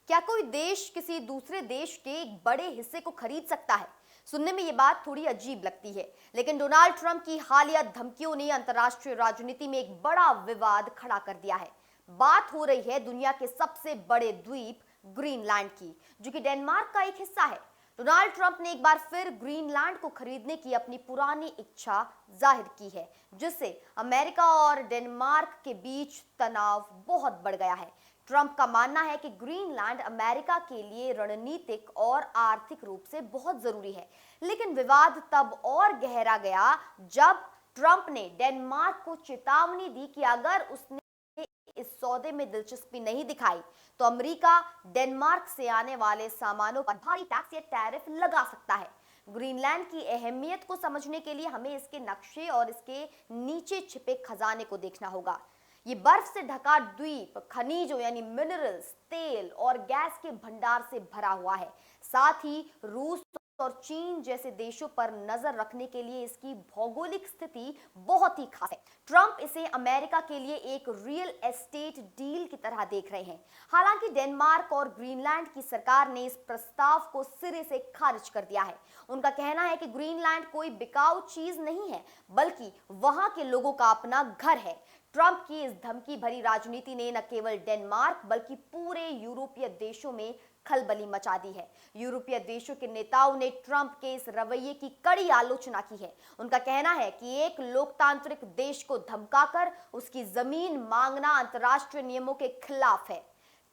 क्या कोई देश किसी दूसरे देश के एक बड़े हिस्से को खरीद सकता है? सुनने में ये बात थोड़ी अजीब लगती है, लेकिन डोनाल्ड ट्रंप की हालिया धमकियों ने अंतर्राष्ट्रीय राजनीति में एक बड़ा विवाद खड़ा कर दिया है। बात हो रही है दुनिया के सबसे बड़े द्वीप ग्रीनलैंड की, जो कि डेनमार्क का एक हिस्सा है। डोनाल्ड ट्रंप ने एक बार फिर ग्रीनलैंड को खरीदने की अपनी पुरानी इच्छा जाहिर की है, जिससे अमेरिका और डेनमार्क के बीच तनाव बहुत बढ़ गया है। ट्रंप का मानना है कि ग्रीनलैंड अमेरिका के लिए रणनीतिक और आर्थिक रूप से बहुत जरूरी है, लेकिन विवाद तब और गहरा गया जब ट्रंप ने डेनमार्क को चेतावनी दी कि अगर उसने इस सौदे में दिलचस्पी नहीं दिखाई तो अमेरिका डेनमार्क से आने वाले सामानों पर भारी टैक्स या टैरिफ लगा सकता है। ग्रीनलैंड की अहमियत को समझने के लिए हमें इसके नक्शे और इसके नीचे छिपे खजाने को देखना होगा। ये बर्फ से ढका द्वीप खनिजों यानी मिनरल्स, तेल और गैस के भंडार से भरा हुआ है। साथ ही रूस और चीन जैसे देशों पर नजर रखने के लिए इसकी भौगोलिक स्थिति बहुत ही खास है। ट्रंप इसे अमेरिका के लिए एक रियल एस्टेट डील की तरह देख रहे हैं। हालांकि डेनमार्क और ग्रीनलैंड की सरकार ने इस प्रस्ताव को सिरे से खारिज कर दिया है। उनका कहना है कि ग्रीनलैंड कोई बिकाऊ चीज नहीं है, बल्कि वहां के लोगों का अपना घर है। ट्रंप की इस धमकी भरी राजनीति ने न केवल डेनमार्क बल्कि पूरे यूरोपीय देशों में खलबली मचा दी है। यूरोपीय देशों के नेताओं ने ट्रंप के इस रवैये की कड़ी आलोचना की है। उनका कहना है कि एक लोकतांत्रिक देश को धमकाकर उसकी जमीन मांगना अंतर्राष्ट्रीय नियमों के खिलाफ है।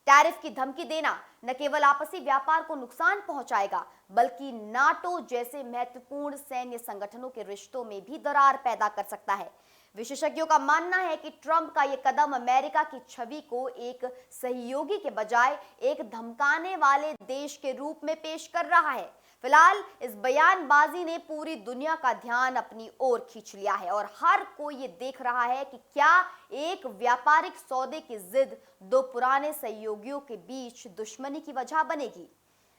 टैरिफ की धमकी देना न केवल आपसी व्यापार को नुकसान पहुंचाएगा, बल्कि नाटो जैसे महत्वपूर्ण सैन्य संगठनों के रिश्तों में भी दरार पैदा कर सकता है। विशेषज्ञों का मानना है कि ट्रंप का यह कदम अमेरिका की छवि को एक सहयोगी के बजाय एक धमकाने वाले देश के रूप में पेश कर रहा है। फिलहाल इस बयानबाजी ने पूरी दुनिया का ध्यान अपनी ओर खींच लिया है और हर कोई ये देख रहा है कि क्या एक व्यापारिक सौदे की जिद दो पुराने सहयोगियों के बीच दुश्मनी की वजह बनेगी।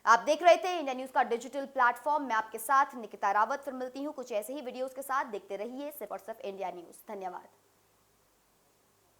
आप देख रहे थे इंडिया न्यूज का डिजिटल प्लेटफॉर्म। मैं आपके साथ निकिता रावत फिर मिलती हूँ कुछ ऐसे ही वीडियोस के साथ। देखते रहिए सिर्फ और सिर्फ इंडिया न्यूज। धन्यवाद।